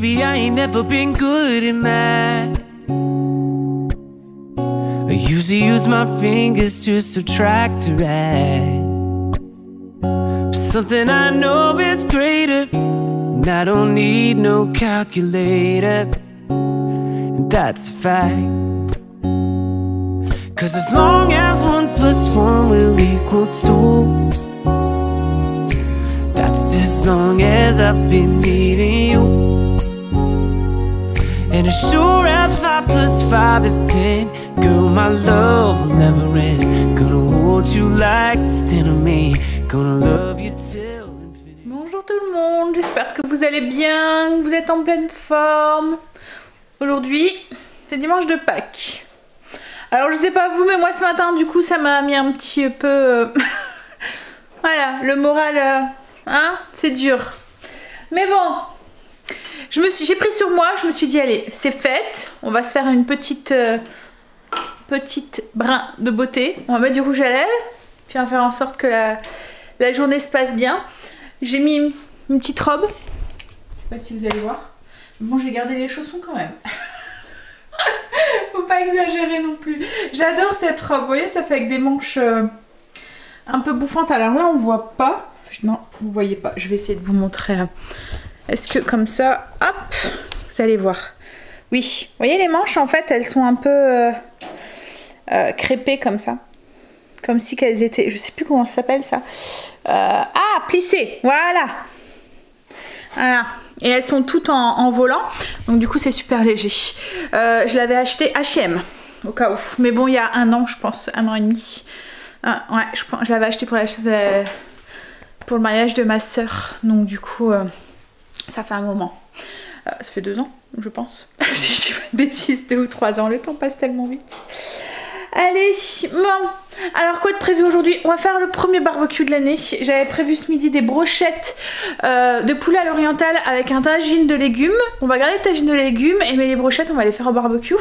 baby, I ain't never been good in math. I usually use my fingers to subtract or add. But something I know is greater, and I don't need no calculator, and that's a fact. 'Cause as long as 1 + 1 will equal 2, that's as long as I've been needing you. And as sure as 5 + 5 is 10, girl, my love will never end. Gonna hold you like this 10 of me. Gonna love you till infinity. Bonjour tout le monde, j'espère que vous allez bien, que vous êtes en pleine forme. Aujourd'hui, c'est dimanche de Pâques. Alors je sais pas vous, mais moi ce matin du coup ça m'a mis un petit peu... voilà, le moral, hein, c'est dur. Mais bon, j'ai pris sur moi, je me suis dit allez, c'est fête, on va se faire une petite brin de beauté. On va mettre du rouge à lèvres, puis on va faire en sorte que la journée se passe bien. J'ai mis une petite robe, je sais pas si vous allez voir. Bon, j'ai gardé les chaussons quand même. Faut pas exagérer non plus. J'adore cette robe, vous voyez, ça fait avec des manches un peu bouffantes. Alors là on voit pas, non vous voyez pas, je vais essayer de vous montrer. Est-ce que comme ça, hop, vous allez voir. Oui, vous voyez les manches en fait elles sont un peu crêpées comme ça. Comme si qu'elles étaient, je sais plus comment ça s'appelle ça. Plissées, voilà. Voilà. Et elles sont toutes en volant, donc du coup c'est super léger. Je l'avais acheté H&M au cas où, mais bon il y a 1 an je pense, 1 an et demi. Ouais, je l'avais acheté pour le mariage de ma soeur, donc du coup ça fait un moment. Ça fait 2 ans je pense, si je dis pas de bêtises, 2 ou 3 ans, le temps passe tellement vite. Allez, bon, alors quoi de prévu aujourd'hui? On va faire le premier barbecue de l'année. J'avais prévu ce midi des brochettes de poulet à l'oriental avec un tagine de légumes. On va garder le tagine de légumes, mais les brochettes on va les faire au barbecue.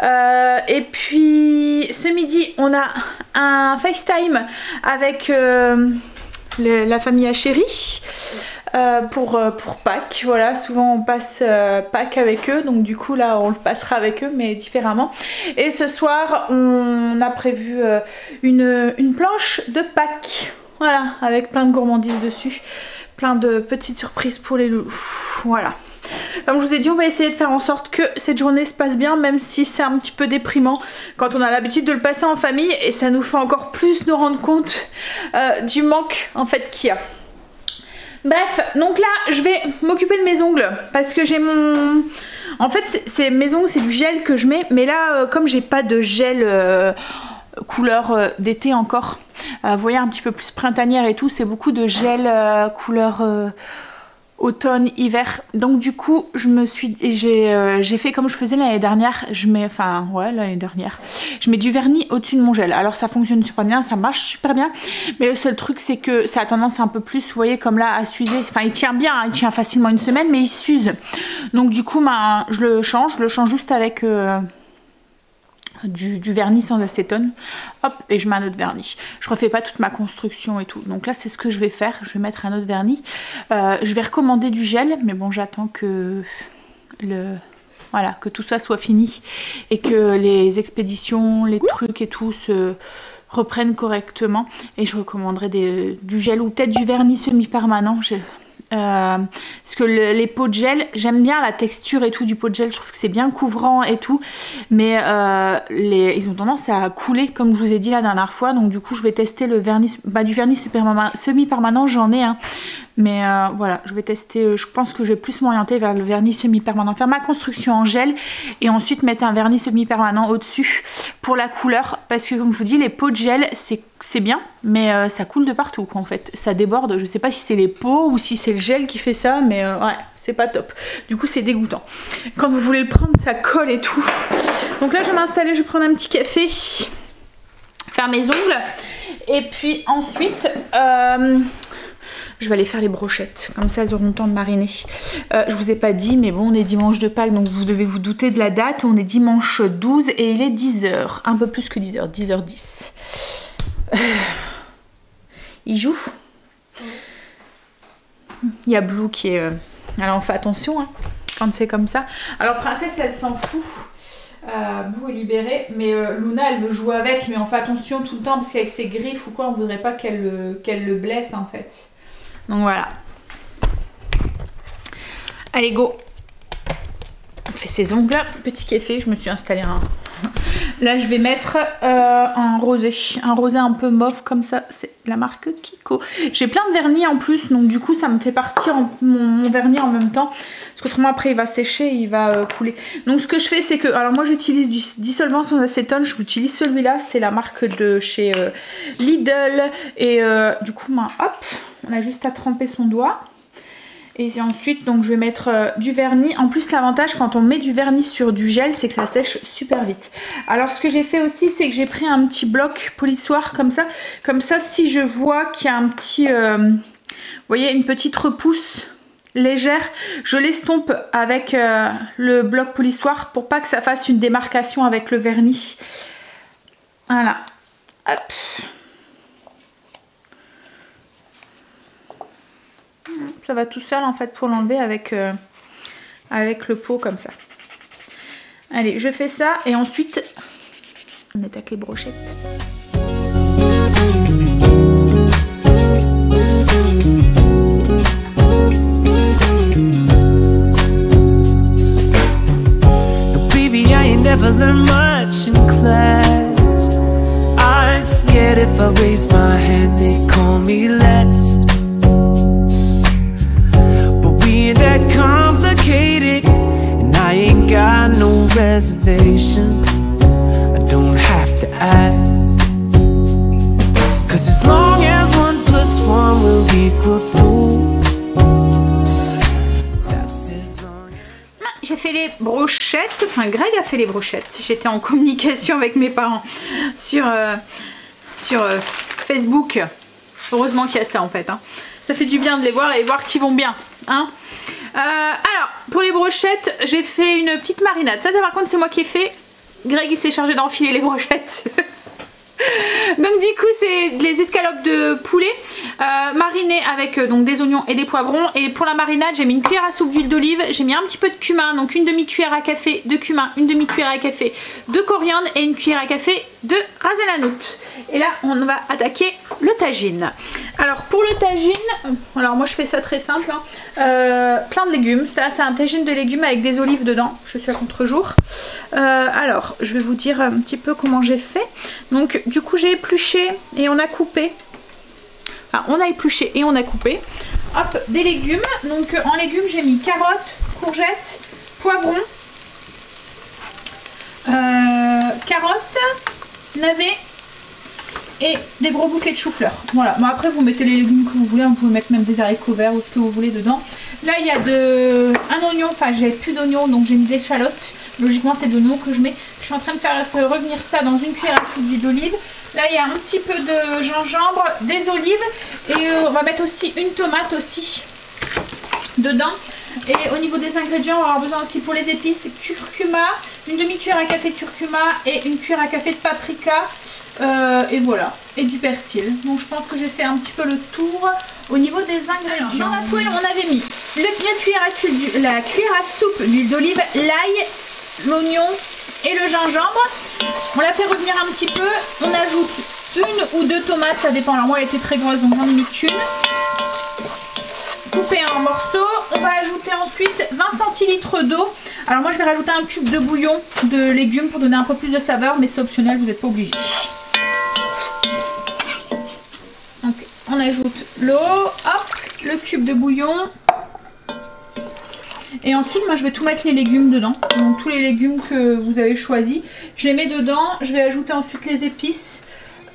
Et puis ce midi on a un FaceTime avec la famille Achérie. Pour Pâques, voilà, souvent on passe Pâques avec eux, donc du coup là on le passera avec eux mais différemment. Et ce soir on a prévu une planche de Pâques, voilà, avec plein de gourmandises dessus, plein de petites surprises pour les loulous, voilà. Comme je vous ai dit, on va essayer de faire en sorte que cette journée se passe bien, même si c'est un petit peu déprimant quand on a l'habitude de le passer en famille, et ça nous fait encore plus nous rendre compte du manque en fait qu'il y a. Bref, donc là je vais m'occuper de mes ongles parce que j'ai mon... En fait mes ongles c'est du gel que je mets, mais là comme j'ai pas de gel couleur d'été encore, vous voyez un petit peu plus printanière et tout, c'est beaucoup de gel couleur automne, hiver. Donc du coup j'ai fait comme je faisais l'année dernière, l'année dernière, je mets du vernis au-dessus de mon gel. Alors ça fonctionne super bien, ça marche super bien, mais le seul truc c'est que ça a tendance un peu plus, vous voyez comme là, à s'user. Enfin il tient bien, hein, il tient facilement 1 semaine, mais il s'use. Donc du coup je le change juste avec du vernis sans acétone, hop, et je mets un autre vernis. Je refais pas toute ma construction et tout, donc là c'est ce que je vais faire, je vais mettre un autre vernis. Je vais recommander du gel, mais bon j'attends que que tout ça soit fini et que les expéditions, les trucs et tout se reprennent correctement, et je recommanderai du gel ou peut-être du vernis semi-permanent. Parce que les pots de gel, j'aime bien la texture et tout du pot de gel, je trouve que c'est bien couvrant et tout, mais ils ont tendance à couler comme je vous ai dit la dernière fois, donc du coup je vais tester le vernis, du vernis semi-permanent, j'en ai un, mais voilà, je vais tester, je pense que je vais plus m'orienter vers le vernis semi-permanent, faire ma construction en gel et ensuite mettre un vernis semi-permanent au dessus pour la couleur, parce que comme je vous dis les pots de gel c'est bien, mais ça coule de partout quoi, en fait, ça déborde. Je sais pas si c'est les pots ou si c'est le gel qui fait ça, mais ouais, c'est pas top. Du coup c'est dégoûtant. Quand vous voulez le prendre ça colle et tout. Donc là je vais m'installer, je vais prendre un petit café, faire mes ongles, et puis ensuite je vais aller faire les brochettes, comme ça elles auront le temps de mariner. Je vous ai pas dit, mais bon on est dimanche de Pâques, donc vous devez vous douter de la date. On est dimanche 12 et il est 10 h, un peu plus que 10 h, 10 h 10. Il joue. Il y a Blue qui est... Alors on fait attention, hein. quand c'est comme ça. Alors Princesse, elle s'en fout. Boo est libérée, mais Luna, elle veut jouer avec, mais on fait attention tout le temps parce qu'avec ses griffes ou quoi, on voudrait pas qu'elle le blesse en fait. Donc voilà. Allez, go. On fait ses ongles. Petit café, je me suis installé un... Là, je vais mettre un rosé un peu mauve comme ça. C'est la marque Kiko. J'ai plein de vernis en plus, donc du coup, ça me fait partir mon vernis en même temps. Parce qu'autrement, après, il va sécher, il va couler. Donc, ce que je fais, c'est que... Alors, moi, j'utilise du dissolvant sans acétone. Je utilise celui-là. C'est la marque de chez Lidl. Et du coup, hop, on a juste à tremper son doigt. Et ensuite, donc je vais mettre du vernis. En plus, l'avantage quand on met du vernis sur du gel, c'est que ça sèche super vite. Alors, ce que j'ai fait aussi, c'est que j'ai pris un petit bloc polissoir comme ça. Comme ça, si je vois qu'il y a un petit... vous voyez, une petite repousse légère, je l'estompe avec le bloc polissoir pour pas que ça fasse une démarcation avec le vernis. Voilà. Hop. Ça va tout seul en fait pour l'enlever avec le pot comme ça. Allez, je fais ça et ensuite on attaque les brochettes. No, baby, I ain't never learned much in class. I'm scared if I raise my hand, they call me last. That complicated, and I ain't got no reservations. I don't have to ask, 'cause as long as 1 + 1 will equal 2, that's as long as... J'ai fait les brochettes, enfin Greg a fait les brochettes. J'étais en communication avec mes parents sur Facebook. Heureusement qu'il y a ça en fait, hein. Ça fait du bien de les voir et voir qu'ils vont bien, hein. Alors, pour les brochettes, j'ai fait une petite marinade. Ça par contre, c'est moi qui ai fait. Greg, il s'est chargé d'enfiler les brochettes. Donc du coup, c'est les escalopes de poulet marinées avec donc des oignons et des poivrons. Et pour la marinade, j'ai mis une cuillère à soupe d'huile d'olive. J'ai mis un petit peu de cumin, donc une demi-cuillère à café de cumin, une demi-cuillère à café de coriandre et une cuillère à café de ras el hanout. Et là, on va attaquer le tagine. Alors pour le tagine, alors moi je fais ça très simple, hein. Plein de légumes. Ça, c'est un tagine de légumes avec des olives dedans. Je suis à contre-jour. Alors, je vais vous dire un petit peu comment j'ai fait. Donc, du coup, j'ai épluché et on a coupé. Enfin, on a épluché et on a coupé. Hop, des légumes. Donc, en légumes, j'ai mis carottes, courgettes, poivrons, carottes, navets et des gros bouquets de chou-fleur. Voilà. Bon, après, vous mettez les légumes que vous voulez. Vous pouvez mettre même des haricots verts ou ce que vous voulez dedans. Là, il y a un oignon. Enfin, j'ai plus d'oignons, donc j'ai mis des échalotes. Logiquement, c'est de l'oignon que je mets. Je suis en train de faire revenir ça dans une cuillère à soupe d'huile d'olive. Là, il y a un petit peu de gingembre, des olives. Et on va mettre aussi une tomate aussi dedans. Et au niveau des ingrédients, on va avoir besoin aussi pour les épices, curcuma, une demi-cuillère à café de curcuma et une cuillère à café de paprika. Et voilà, et du persil. Donc je pense que j'ai fait un petit peu le tour au niveau des ingrédients. Alors, dans la poêle, on avait mis la cuillère à soupe d'huile d'olive, l'ail, l'oignon et le gingembre. On la fait revenir un petit peu. On ajoute 1 ou 2 tomates, ça dépend. Alors moi, elle était très grosse, donc j'en ai mis qu'une. Coupée en morceaux. On va ajouter ensuite 20 centilitres d'eau. Alors moi, je vais rajouter un cube de bouillon de légumes pour donner un peu plus de saveur, mais c'est optionnel, vous n'êtes pas obligé. Donc, on ajoute l'eau, hop, le cube de bouillon. Et ensuite, moi, je vais tout mettre les légumes dedans. Donc, tous les légumes que vous avez choisis, je les mets dedans. Je vais ajouter ensuite les épices.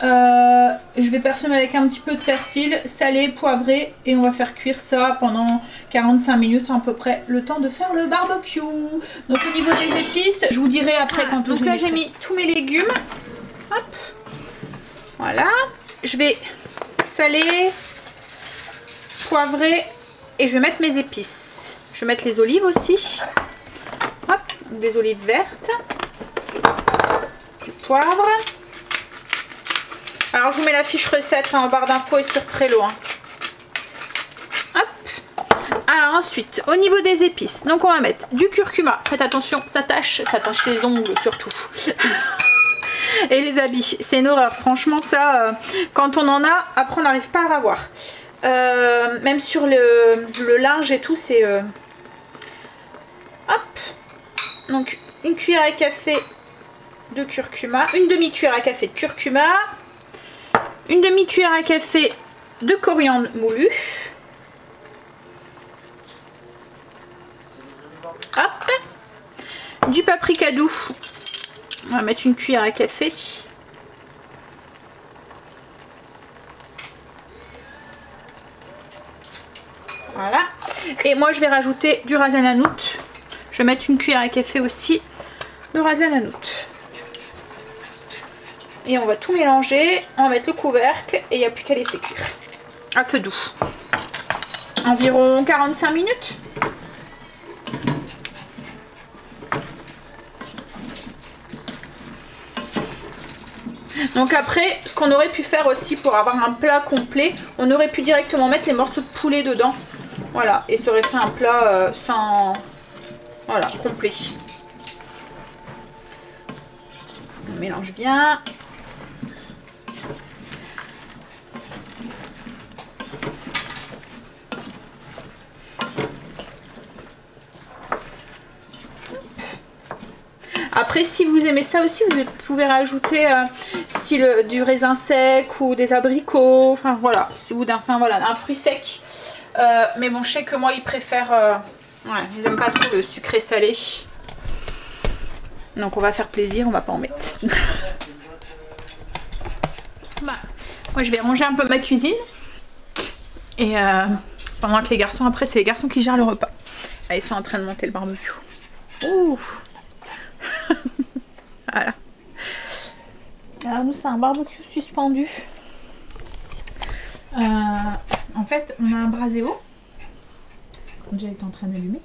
Je vais parsemer avec un petit peu de persil, salé, poivré. Et on va faire cuire ça pendant 45 minutes à peu près, le temps de faire le barbecue. Donc, au niveau des épices, je vous dirai après quand donc là, j'ai mis tous mes légumes. Hop. Voilà. Je vais saler, poivrer et je vais mettre mes épices. Je vais mettre les olives aussi. Hop, des olives vertes. Du poivre. Alors je vous mets la fiche recette en barre d'infos et sur Trello. Hein. Hop. Alors Ensuite, au niveau des épices, donc on va mettre du curcuma. Faites attention, ça tâche les ongles surtout. Et les habits, c'est une horreur. Franchement, ça, quand on en a, après on n'arrive pas à l'avoir. Même sur le linge et tout, c'est... Hop. Donc, une cuillère à café de curcuma, une demi-cuillère à café de curcuma, une demi-cuillère à café de coriandre moulu. Hop. Du paprika doux. On va mettre une cuillère à café. Voilà. Et moi je vais rajouter du ras el hanout. Je vais mettre une cuillère à café aussi de ras el hanout. Et on va tout mélanger. On va mettre le couvercle et il n'y a plus qu'à laisser cuire. À feu doux. Environ 45 minutes. Donc après, ce qu'on aurait pu faire aussi pour avoir un plat complet, on aurait pu directement mettre les morceaux de poulet dedans. Voilà, et ça aurait fait un plat sans... Voilà, complet. On mélange bien. Après, si vous aimez ça aussi, vous pouvez rajouter style du raisin sec ou des abricots. Enfin voilà, ou un fruit sec. Mais bon, je sais que moi, ils préfèrent... voilà, ils n'aiment pas trop le sucré salé. Donc on va faire plaisir, on va pas en mettre. Bah, moi, je vais ranger un peu ma cuisine. Et pendant que les garçons, après, c'est les garçons qui gèrent le repas. Là, ils sont en train de monter le barbecue. Ouh. Voilà. Alors nous c'est un barbecue suspendu. En fait on a un braséo. Déjà il est en train d'allumer.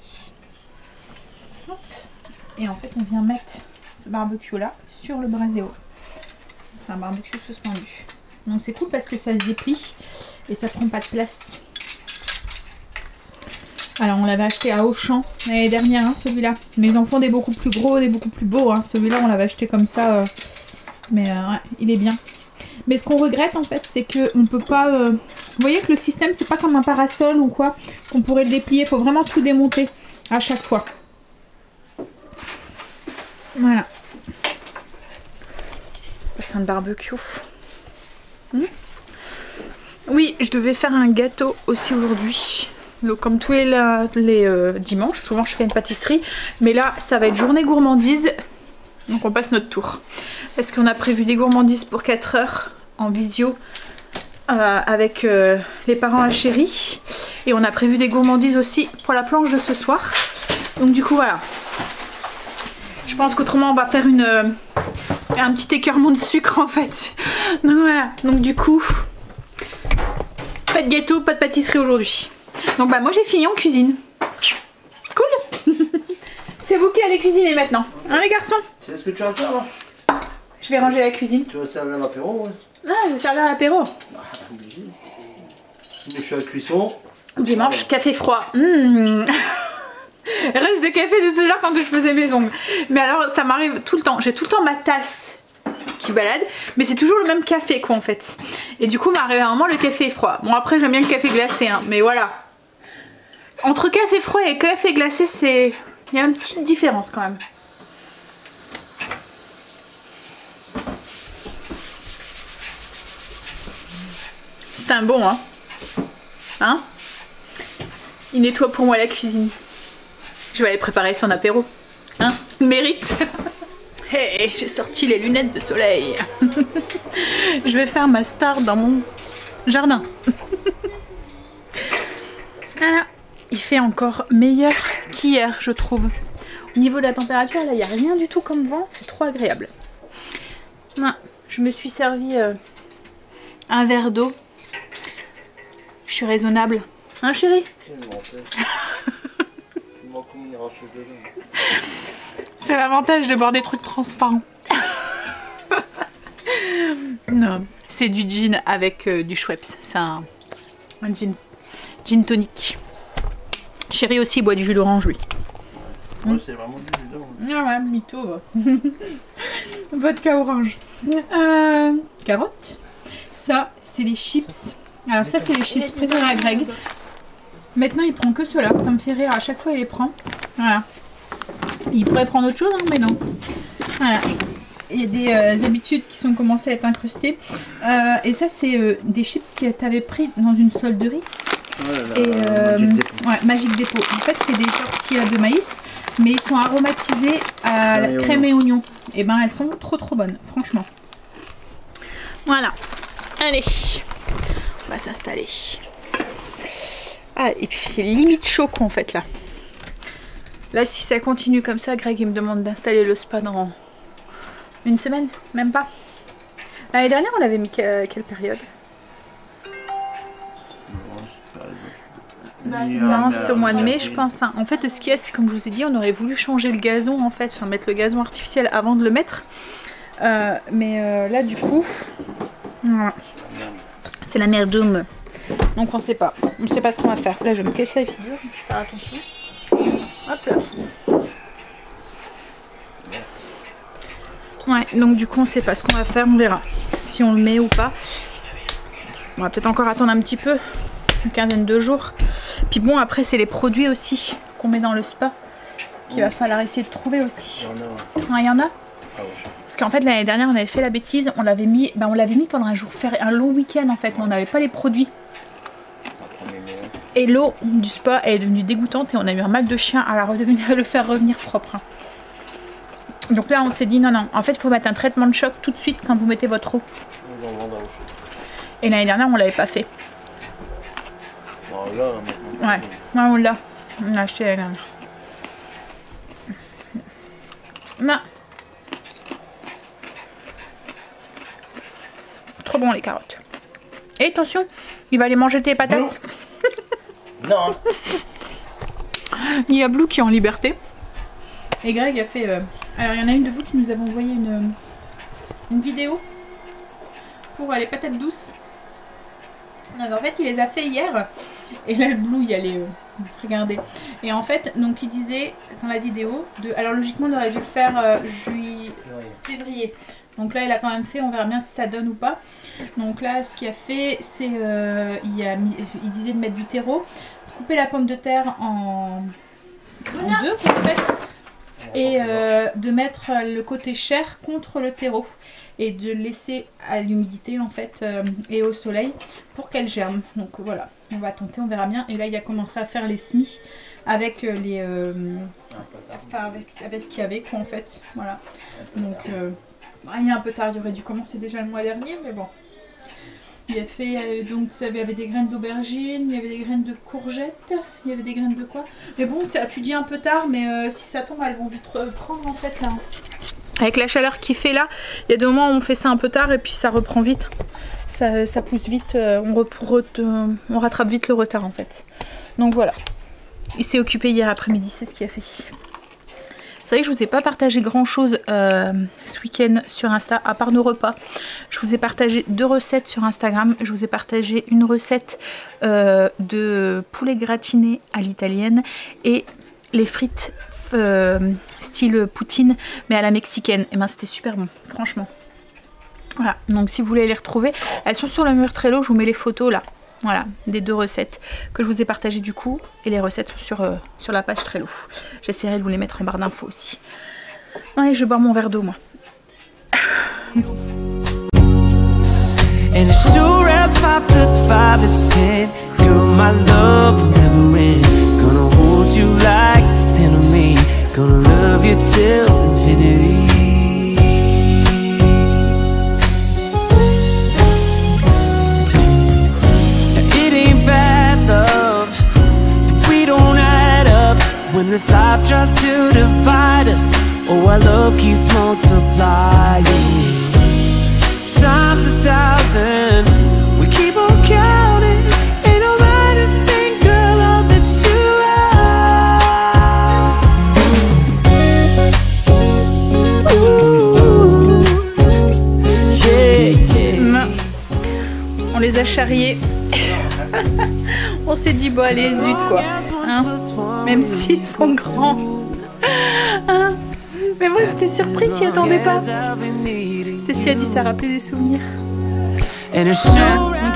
Et en fait on vient mettre ce barbecue là sur le braséo. C'est un barbecue suspendu. Donc c'est cool parce que ça se déplie et ça prend pas de place. Alors on l'avait acheté à Auchan l'année dernière, hein, celui-là. Mais ils en font des beaucoup plus gros, des beaucoup plus beaux. Hein. Celui-là on l'avait acheté comme ça. Mais ouais, il est bien. Mais ce qu'on regrette en fait, c'est qu'on peut pas... Vous voyez que le système c'est pas comme un parasol ou quoi, qu'on pourrait le déplier. Il faut vraiment tout démonter à chaque fois. Voilà. C'est un barbecue. Oui, je devais faire un gâteau aussi aujourd'hui. Comme tous les dimanches, souvent je fais une pâtisserie, mais là ça va être journée gourmandise, donc on passe notre tour. Parce qu'on a prévu des gourmandises pour 4 heures en visio avec les parents à Chérie, et on a prévu des gourmandises aussi pour la planche de ce soir. Donc du coup voilà, je pense qu'autrement on va faire un petit écœurement de sucre en fait. Donc voilà, donc du coup pas de gâteau, pas de pâtisserie aujourd'hui. Donc bah moi j'ai fini en cuisine. Cool. C'est vous qui allez cuisiner maintenant, hein les garçons? C'est ce que tu vas faire là? Je vais ranger la cuisine. Tu vas servir l'apéro, ouais? Ah, je vais servir l'apéro. Je suis à la cuisson. Dimanche, café froid. Reste de café de tout à l'heure quand je faisais mes ongles. Mais alors ça m'arrive tout le temps. J'ai tout le temps ma tasse qui balade, mais c'est toujours le même café quoi en fait. Et du coup m'arrive à un moment le café est froid. Bon après j'aime bien le café glacé, hein, mais voilà. Entre café froid et café glacé, c'est... il y a une petite différence quand même. C'est un bon, hein? Hein? Il nettoie pour moi la cuisine. Je vais aller préparer son apéro. Hein? Mérite. Hey, j'ai sorti les lunettes de soleil. Je vais faire ma star dans mon jardin. Voilà. Il fait encore meilleur qu'hier, je trouve. Au niveau de la température, là, il n'y a rien du tout comme vent. C'est trop agréable. Voilà. Je me suis servi un verre d'eau. Je suis raisonnable. Hein, chérie? C'est l'avantage de boire des trucs transparents. Non, c'est du gin avec du Schweppes. C'est un gin tonic. Chéri aussi boit du jus d'orange, lui. Ouais, c'est vraiment du jus d'orange. Ah ouais, mytho. Vodka orange. Carotte. Ça, c'est les chips. Alors ça, c'est les chips préférés à Greg. Maintenant, il prend que cela. Ça me fait rire. À chaque fois, il les prend. Voilà. Il pourrait prendre autre chose, hein, mais non. Voilà. Il y a des habitudes qui sont commencées à être incrustées. Et ça, c'est des chips que tu avais pris dans une solderie. Ouais, Magic Dépôt. En fait, c'est des tortillas de maïs, mais ils sont aromatisés à la crème et oignon. Et ben, elles sont trop bonnes, franchement. Voilà. Allez, on va s'installer. Ah, et puis c'est limite chaud en fait là. Là, si ça continue comme ça, Greg il me demande d'installer le spa dans une semaine, même pas. L'année dernière, on l'avait mis quelle période? Non, c'était au mois de mai, je pense. Hein. En fait, ce qu'il y a, c'est comme je vous ai dit, on aurait voulu changer le gazon, en fait, enfin mettre le gazon artificiel avant de le mettre. Mais là, du coup, voilà. C'est la merde jaune. Donc on sait pas. On sait pas ce qu'on va faire. Là, je vais me cacher la figure. Je vais faire attention. Hop là. Ouais, donc du coup, on sait pas ce qu'on va faire. On verra si on le met ou pas. On va peut-être encore attendre un petit peu. Une quinzaine de jours. Puis bon, après, c'est les produits aussi qu'on met dans le spa qu'il va falloir essayer de trouver aussi. Il y en a. Parce qu'en fait, l'année dernière, on avait fait la bêtise. On l'avait mis, pendant un jour, faire un long week-end en fait. On n'avait pas les produits. Et l'eau du spa est devenue dégoûtante et on a eu un mal de chien à le faire revenir propre. Donc là, on s'est dit non. En fait, il faut mettre un traitement de choc tout de suite quand vous mettez votre eau. Et l'année dernière, on l'avait pas fait. Ouais, on l'a. On l'a acheté l'année dernière. Bah. Trop bon les carottes. Et attention, il va aller manger tes patates. Non. Il y a Blue qui est en liberté. Et Greg a fait... Alors il y en a une de vous qui nous avait envoyé une vidéo pour les patates douces. Donc en fait il les a fait hier. Et là le Blue il allait regarder. Et en fait donc il disait dans la vidéo alors logiquement on aurait dû le faire février. Donc là il a quand même fait, on verra bien si ça donne ou pas. Donc là ce qu'il a fait c'est il disait de mettre du terreau, de couper la pomme de terre en deux en fait, et de mettre le côté chair contre le terreau et de laisser à l'humidité en fait et au soleil pour qu'elle germe. Donc voilà, on va tenter, on verra bien. Et là il a commencé à faire les semis avec les avec ce qu'il y avait quoi en fait. Voilà. Donc il y a un peu tard, il aurait dû commencer déjà le mois dernier, mais bon. Il a fait, donc il y avait des graines d'aubergine, il y avait des graines de courgettes, il y avait des graines de quoi. Mais bon, tu dis un peu tard, mais si ça tombe, elles vont vite reprendre en fait là. Avec la chaleur qu'il fait là, il y a des moments où on fait ça un peu tard et puis ça reprend vite. Ça pousse vite, on rattrape vite le retard en fait. Donc voilà. Il s'est occupé hier après-midi, c'est ce qu'il a fait. C'est vrai que je vous ai pas partagé grand chose ce week-end sur Insta, à part nos repas. Je vous ai partagé 2 recettes sur Instagram. Je vous ai partagé une recette de poulet gratiné à l'italienne et les frites style poutine mais à la mexicaine. Et ben c'était super bon, franchement. Voilà, donc si vous voulez les retrouver, elles sont sur le mur Trello, je vous mets les photos là. Voilà, des 2 recettes que je vous ai partagées du coup. Et les recettes sont sur la page Trello. J'essaierai de vous les mettre en barre d'infos aussi. Allez, je vais boire mon verre d'eau moi. And as sure as 5 + 5 is 10, girl, my love will never end. Gonna hold you like it's 10 of me. Gonna love you till infinity. When this life tries to divide us, oh, our love keeps multiplying. Times 1,000, we keep on counting. Ain't nobody sing, girl, all that you are. Ooh, yeah. On les a charriés. On s'est dit, bon allez, zut quoi. Hein, même s'ils sont grands. Hein, mais moi j'étais surprise, s'y attendait pas. Cécile a dit ça rappelait des souvenirs. Donc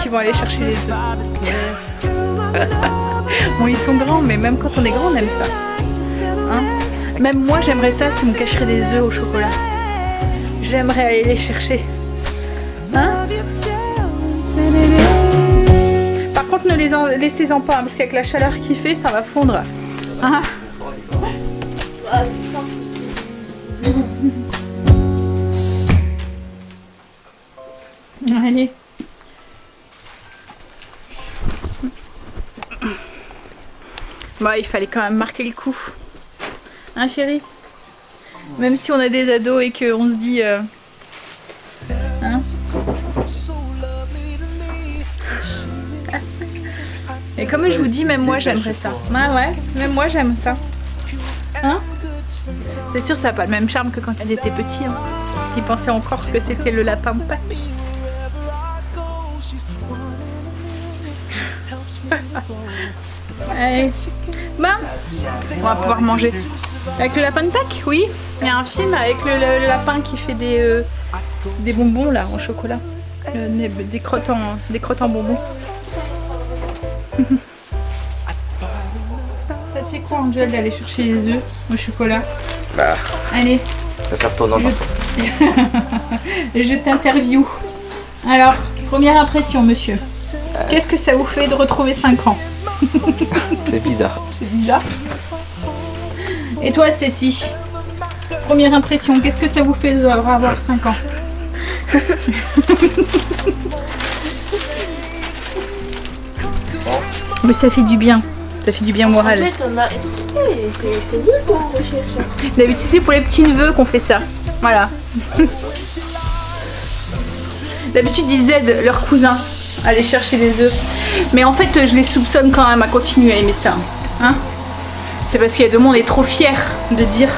ils vont aller chercher les œufs. Bon, ils sont grands, mais même quand on est grand, on aime ça. Hein, même moi j'aimerais ça si on cacherait des œufs au chocolat. J'aimerais aller les chercher. Hein? Par contre, ne les laissez-en pas, hein, parce qu'avec la chaleur qu'il fait, ça va fondre. Hein? Allez. Bah, il fallait quand même marquer le coup. Hein, chérie? Même si on a des ados et qu'on se dit... hein? Et comme je vous dis, même moi j'aimerais ça. Ouais, même moi j'aime ça. Hein? C'est sûr, ça n'a pas le même charme que quand ils étaient petits. Hein. Ils pensaient encore que c'était le lapin de Pâques. Allez. Bah, on va pouvoir manger. Avec le lapin de Pâques, oui. Il y a un film avec le lapin qui fait des bonbons là en chocolat. Des crottes en bonbons. Ça te fait quoi, Angel, d'aller chercher les œufs au chocolat? Bah. Allez. Ça fait retourner. Je t'interview. Alors, première impression, monsieur. Qu'est-ce que ça vous fait de retrouver 5 ans? C'est bizarre. C'est bizarre. Et toi, Stécie? Première impression, qu'est-ce que ça vous fait d'avoir 5 ans? Mais ça fait du bien. Ça fait du bien au moral. En fait, on a... c'est pour rechercher. D'habitude, c'est pour les petits neveux qu'on fait ça. Voilà. D'habitude, ils aident leurs cousins à aller chercher les œufs. Mais en fait, je les soupçonne quand même à continuer à aimer ça. Hein? C'est parce qu'il y a deux mondes est trop fiers de dire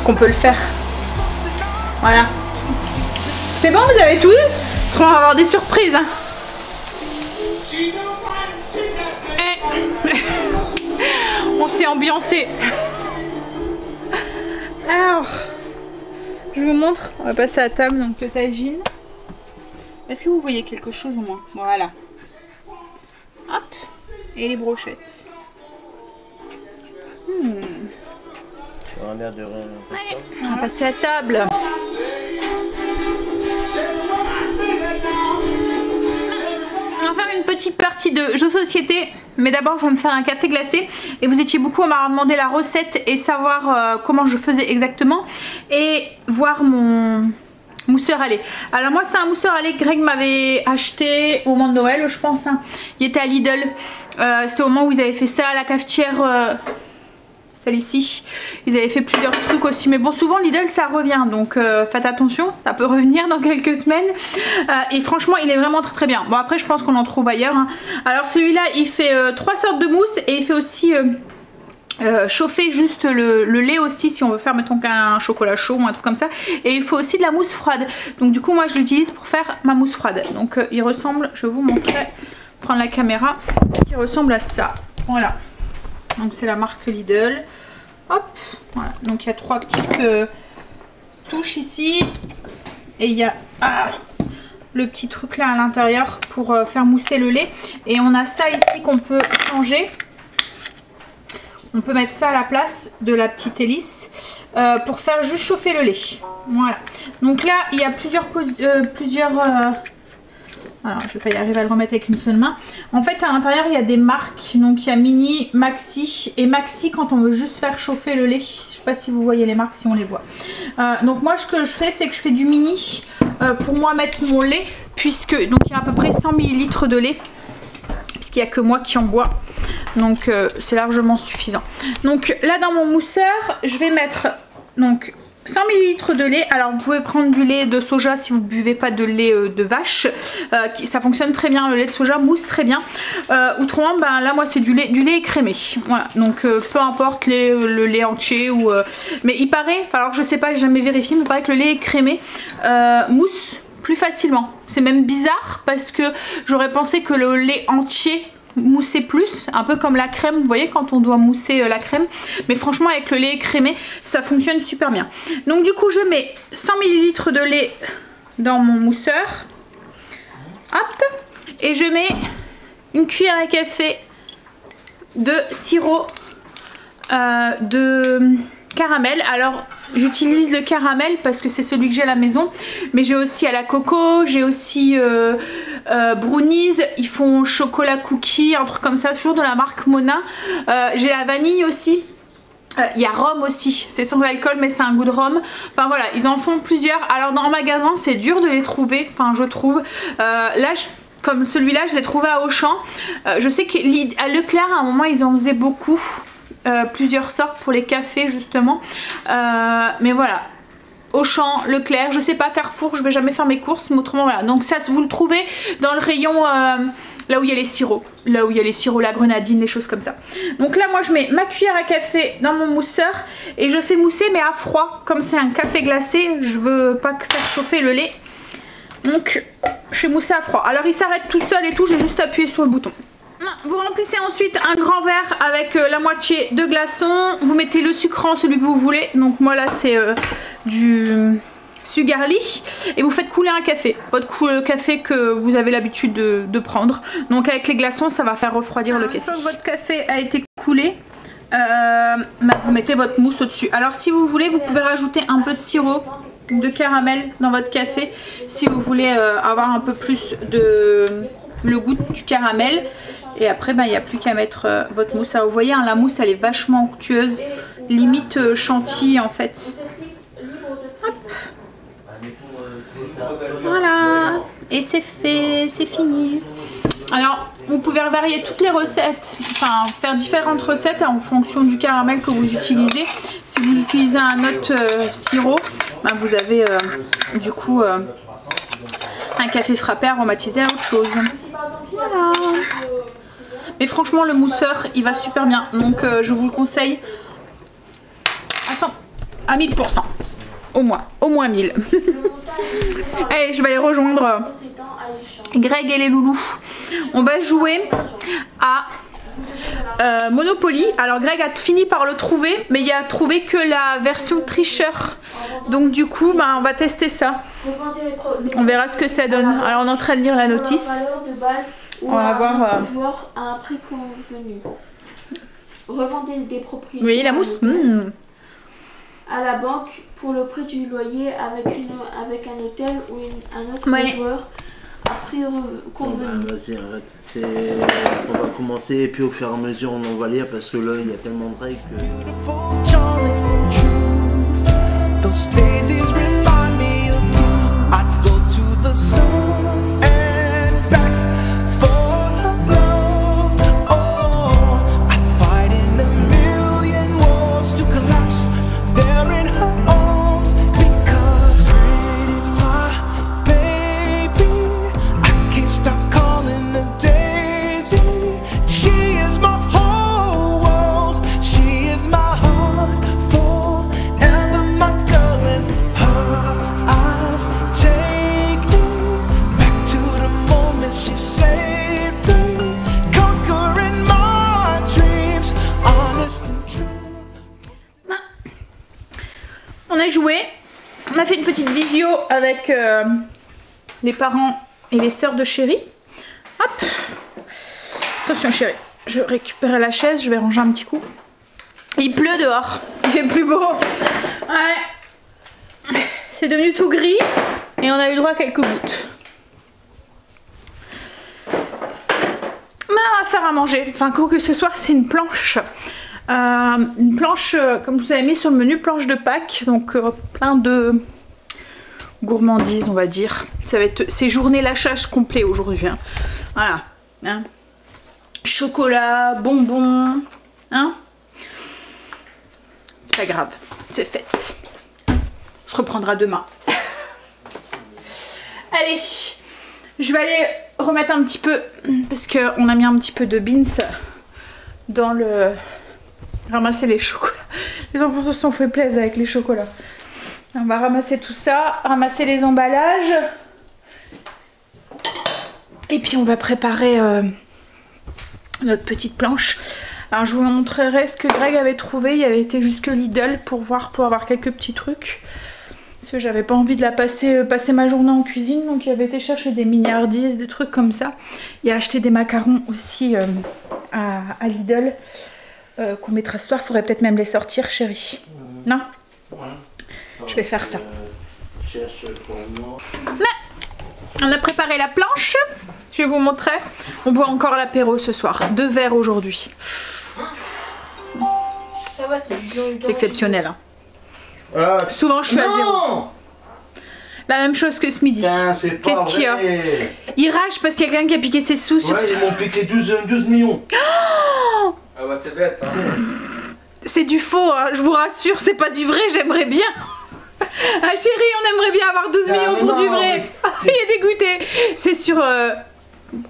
qu'on peut le faire. Voilà. C'est bon, vous avez tout eu? On va avoir des surprises. Hein. On s'est ambiancé. Alors, je vous montre. On va passer à table, donc le tagine. Est-ce que vous voyez quelque chose au moins? Voilà. Hop. Et les brochettes. On a l'air de rien. Allez, on va passer à table. On va faire une petite partie de jeux de société. Mais d'abord, je vais me faire un café glacé. Et vous étiez beaucoup à m'avoir demandé la recette et savoir comment je faisais exactement. Et voir mon mousseur à lait. Alors moi, c'est un mousseur à lait que Greg m'avait acheté au moment de Noël, je pense. Hein. Il était à Lidl. C'était au moment où ils avaient fait ça à la cafetière. Celle ici. Ils avaient fait plusieurs trucs aussi. Mais bon, souvent Lidl, ça revient. Donc faites attention. Ça peut revenir dans quelques semaines. Et franchement, il est vraiment très très bien. Bon, après, je pense qu'on en trouve ailleurs. Hein. Alors celui-là, il fait 3 sortes de mousse. Et il fait aussi... chauffer juste le lait aussi si on veut faire mettons qu'un chocolat chaud ou un truc comme ça, et il faut aussi de la mousse froide, donc du coup moi je l'utilise pour faire ma mousse froide. Donc il ressemble, je vais vous montrer, prendre la caméra, il ressemble à ça, voilà. Donc c'est la marque Lidl, hop, voilà. Donc il y a 3 petites touches ici, et il y a le petit truc là à l'intérieur pour faire mousser le lait, et on a ça ici qu'on peut changer. On peut mettre ça à la place de la petite hélice pour faire juste chauffer le lait. Voilà. Donc là, il y a plusieurs alors, je vais pas y arriver à le remettre avec une seule main. En fait, à l'intérieur, il y a des marques. Donc, il y a Mini, Maxi. Et Maxi, quand on veut juste faire chauffer le lait. Je sais pas si vous voyez les marques, si on les voit. Donc, moi, ce que je fais, c'est que je fais du Mini pour moi mettre mon lait. Puisque, donc, il y a à peu près 100 ml de lait. Puisqu'il n'y a que moi qui en bois. Donc c'est largement suffisant. Donc là dans mon mousseur, je vais mettre donc 100 ml de lait. Alors vous pouvez prendre du lait de soja si vous ne buvez pas de lait de vache. Ça fonctionne très bien, le lait de soja mousse très bien. Autrement, ben, là moi c'est du lait écrémé. Voilà, donc peu importe le lait entier ou... mais il paraît, alors je sais pas, j'ai jamais vérifié, mais il paraît que le lait écrémé mousse plus facilement. C'est même bizarre parce que j'aurais pensé que le lait entier mousser plus, un peu comme la crème, vous voyez quand on doit mousser la crème, mais franchement avec le lait écrémé ça fonctionne super bien. Donc du coup je mets 100 ml de lait dans mon mousseur, hop, et je mets une cuillère à café de sirop de caramel. Alors j'utilise le caramel parce que c'est celui que j'ai à la maison, mais j'ai aussi à la coco, j'ai aussi brownies, ils font chocolat cookie, un truc comme ça, toujours de la marque Mona. J'ai la vanille aussi. Il y a rhum aussi, c'est sans alcool mais c'est un goût de rhum. Enfin voilà, ils en font plusieurs. Alors dans le magasin c'est dur de les trouver, enfin je trouve. Là comme celui-là je l'ai trouvé à Auchan. Je sais qu'à Leclerc à un moment ils en faisaient beaucoup. Plusieurs sortes pour les cafés justement, mais voilà, Auchan, Leclerc, je sais pas, Carrefour, je vais jamais faire mes courses, mais autrement voilà. Donc ça vous le trouvez dans le rayon là où il y a les sirops, la grenadine, les choses comme ça. Donc là moi je mets ma cuillère à café dans mon mousseur et je fais mousser mais à froid, comme c'est un café glacé, je veux pas faire chauffer le lait, donc je fais mousser à froid. Alors il s'arrête tout seul et tout, j'ai juste appuyé sur le bouton. Vous remplissez ensuite un grand verre avec la moitié de glaçons. Vous mettez le sucrant, celui que vous voulez. Donc moi là c'est du Sugarly. Et vous faites couler un café. Votre café que vous avez l'habitude de prendre. Donc avec les glaçons ça va faire refroidir le café. Une fois que votre café a été coulé, vous mettez votre mousse au-dessus. Alors si vous voulez vous pouvez rajouter un peu de sirop de caramel dans votre café. Si vous voulez avoir un peu plus de le goût du caramel. Et après, il n'y a plus qu'à mettre votre mousse. Alors, vous voyez, hein, la mousse, elle est vachement onctueuse. Limite chantilly, en fait. Hop. Voilà. Et c'est fait, c'est fini. Alors, vous pouvez varier toutes les recettes. Enfin, faire différentes recettes en fonction du caramel que vous utilisez. Si vous utilisez un autre sirop, vous avez du coup un café frappé aromatisé à autre chose. Voilà. Mais franchement le mousseur il va super bien, donc je vous le conseille à 1000%, au moins 1000. Allez, je vais aller rejoindre Greg et les loulous. On va jouer à Monopoly. Alors Greg a fini par le trouver, mais il a trouvé que la version tricheur, donc du coup on va tester ça, on verra ce que ça donne. Alors on est en train de lire la notice. On va voir. Joueur à un prix convenu. Revendez des propriétés. Oui, la mousse. À la banque pour le prix du loyer avec un hôtel ou un autre joueur à prix convenu. Vas-y, arrête. On va commencer et puis au fur et à mesure on va lire parce que là il y a tellement de règles On a joué, on a fait une petite visio avec les parents et les sœurs de Chéri. Hop, attention Chéri, je récupère la chaise, je vais ranger un petit coup. Il pleut dehors, il fait plus beau. Ouais, c'est devenu tout gris et on a eu droit à quelques gouttes. Mais on va faire à manger, enfin quoi que ce soit, c'est une planche. Une planche, comme je vous avais mis sur le menu, planche de Pâques, donc plein de gourmandises on va dire. Ça va être ces journées lâchage complet aujourd'hui. Hein. Voilà. Hein. Chocolat, bonbons. Hein. C'est pas grave, c'est fait. On se reprendra demain. Allez, je vais aller remettre un petit peu, parce qu'on a mis un petit peu de beans dans le... Ramasser les chocolats. Les enfants se sont fait plaisir avec les chocolats. On va ramasser tout ça, ramasser les emballages. Et puis on va préparer notre petite planche. Alors je vous montrerai ce que Greg avait trouvé. Il avait été jusque Lidl pour voir, pour avoir quelques petits trucs. Parce que j'avais pas envie de la passer ma journée en cuisine. Donc il avait été chercher des miniardises, des trucs comme ça. Il a acheté des macarons aussi à Lidl. Qu'on mettra ce soir. Faudrait peut-être même les sortir, chérie. Non? Je vais faire ça. Là, on a préparé la planche. Je vais vous montrer. On boit encore l'apéro ce soir. 2 verres aujourd'hui. Ça va, c'est exceptionnel. Hein. Souvent, je suis à 0. La même chose que ce midi. Qu'est-ce qu'il y a? Il rage parce qu'il y a quelqu'un qui a piqué ses sous sur ils m'ont piqué 12 millions. Oh, ah bah c'est bête. Hein. c'est du faux, hein. Je vous rassure, c'est pas du vrai, j'aimerais bien. Ah chérie, on aimerait bien avoir 12 millions pour du vrai. Il est dégoûté. C'est sur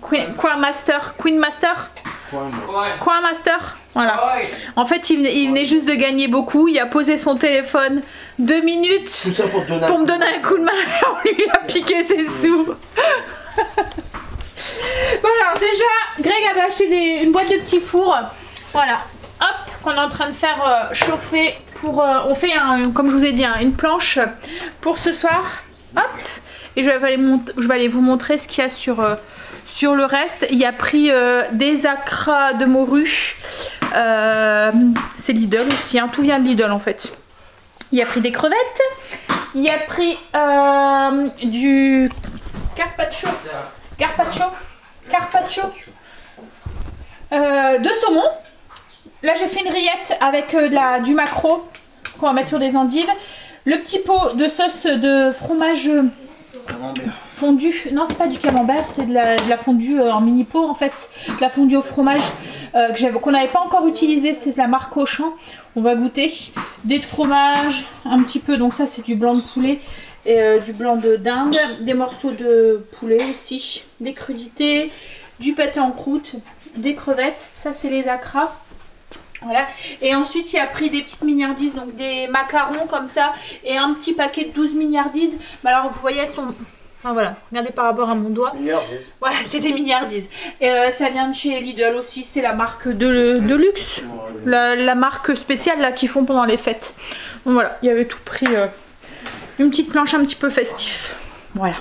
Queen Master. Voilà. En fait, il venait juste de gagner beaucoup. Il a posé son téléphone 2 minutes pour me donner un coup de main. On lui a piqué ses sous. Voilà, déjà, Greg avait acheté une boîte de petits fours. Voilà. Hop, qu'on est en train de faire chauffer pour... on fait, comme je vous ai dit, une planche pour ce soir. Hop. Et je vais aller vous montrer ce qu'il y a sur le reste. Il a pris des acras de morue. C'est Lidl aussi, hein. Tout vient de Lidl en fait. Il a pris des crevettes. Il a pris du carpaccio. De saumon. Là j'ai fait une rillette avec du maquereau qu'on va mettre sur des endives. Le petit pot de sauce de fromage fondu. Non, c'est pas du camembert, c'est de la fondue en mini pot en fait. De la fondue au fromage qu'on n'avait pas encore utilisé, c'est la marque Auchan. On va goûter. Des de fromage, un petit peu, donc ça c'est du blanc de poulet et du blanc de dinde. Des morceaux de poulet aussi, des crudités, du pâté en croûte, des crevettes, ça c'est les acras. Voilà, et ensuite il a pris des petites mignardises, donc des macarons comme ça, et un petit paquet de 12 mignardises. Mais alors vous voyez, elles sont... Enfin voilà, regardez par rapport à mon doigt. Voilà, c'est des mignardises. Et ça vient de chez Lidl aussi, c'est la marque de luxe, la marque spéciale là qu'ils font pendant les fêtes. Donc voilà, il avait tout pris, une petite planche un petit peu festif. Voilà.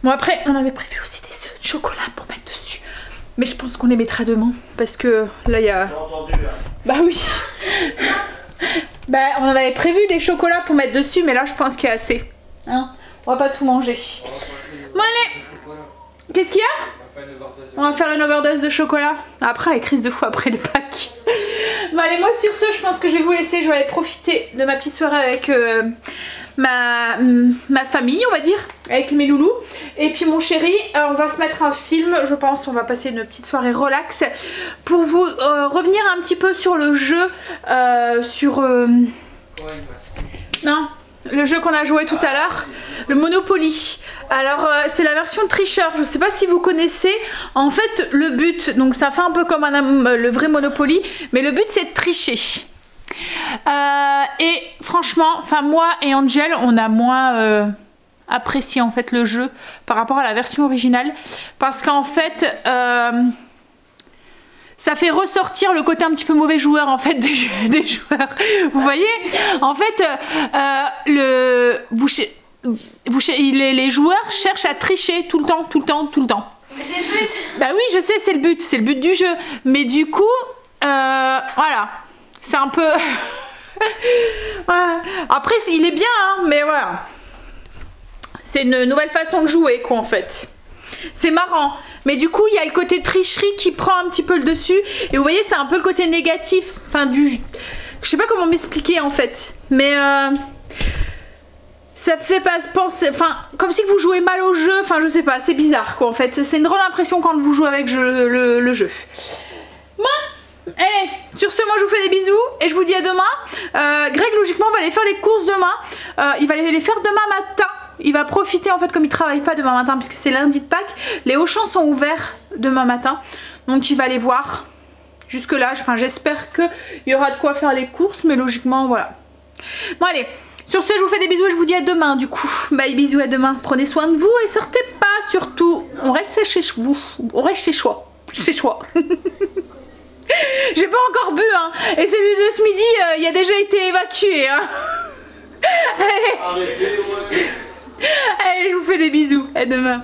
Bon après, on avait prévu aussi des œufs de chocolat pour mettre dessus. Mais je pense qu'on les mettra demain parce que là il y a... Bah oui. Bah on en avait prévu des chocolats pour mettre dessus, mais là je pense qu'il y a assez. Hein, on va pas tout manger. Bon allez. Qu'est-ce qu'il y a? On va faire une overdose de chocolat. Après avec crise de fou après le pack. Bon allez, moi sur ce je pense que je vais vous laisser. Je vais aller profiter de ma petite soirée avec... ma famille on va dire, avec mes loulous, et puis mon chéri, on va se mettre un film, je pense. On va passer une petite soirée relax pour vous revenir un petit peu sur le jeu, non, le jeu qu'on a joué tout à l'heure, le Monopoly. Alors c'est la version tricheur, je sais pas si vous connaissez. En fait le but, donc ça fait un peu comme le vrai Monopoly, mais le but c'est de tricher. Et franchement, enfin moi et Angel, on a moins apprécié en fait le jeu par rapport à la version originale, parce qu'en fait ça fait ressortir le côté un petit peu mauvais joueur en fait des joueurs. Vous voyez, en fait les joueurs cherchent à tricher tout le temps. Mais c'est le but. Bah oui, je sais, c'est le but du jeu, mais du coup voilà. C'est un peu... voilà. Après, il est bien, hein, mais voilà. C'est une nouvelle façon de jouer, quoi, en fait. C'est marrant. Mais du coup, il y a le côté tricherie qui prend un petit peu le dessus. Et vous voyez, c'est un peu le côté négatif. Enfin, je sais pas comment m'expliquer, en fait. Mais... ça fait pas penser... Enfin, comme si vous jouez mal au jeu. Enfin, je sais pas. C'est bizarre, quoi, en fait. C'est une drôle impression quand vous jouez avec le jeu. Bon. Allez, sur ce, moi je vous fais des bisous et je vous dis à demain. Greg logiquement va aller faire les courses demain. Il va aller les faire demain matin. Il va profiter en fait, comme il travaille pas demain matin puisque c'est lundi de Pâques. Les Auchan sont ouverts demain matin, donc il va aller voir. Jusque là, j'espère qu'il y aura de quoi faire les courses, mais logiquement voilà. Bon allez, sur ce je vous fais des bisous et je vous dis à demain du coup. Bye, bisous, à demain. Prenez soin de vous et sortez pas surtout. On reste chez vous, on reste chez soi. C'est choix. J'ai pas encore bu, hein. Et celui de ce midi, il a déjà été évacué, hein. Allez. Arrêtez, ouais. Allez, je vous fais des bisous. À demain.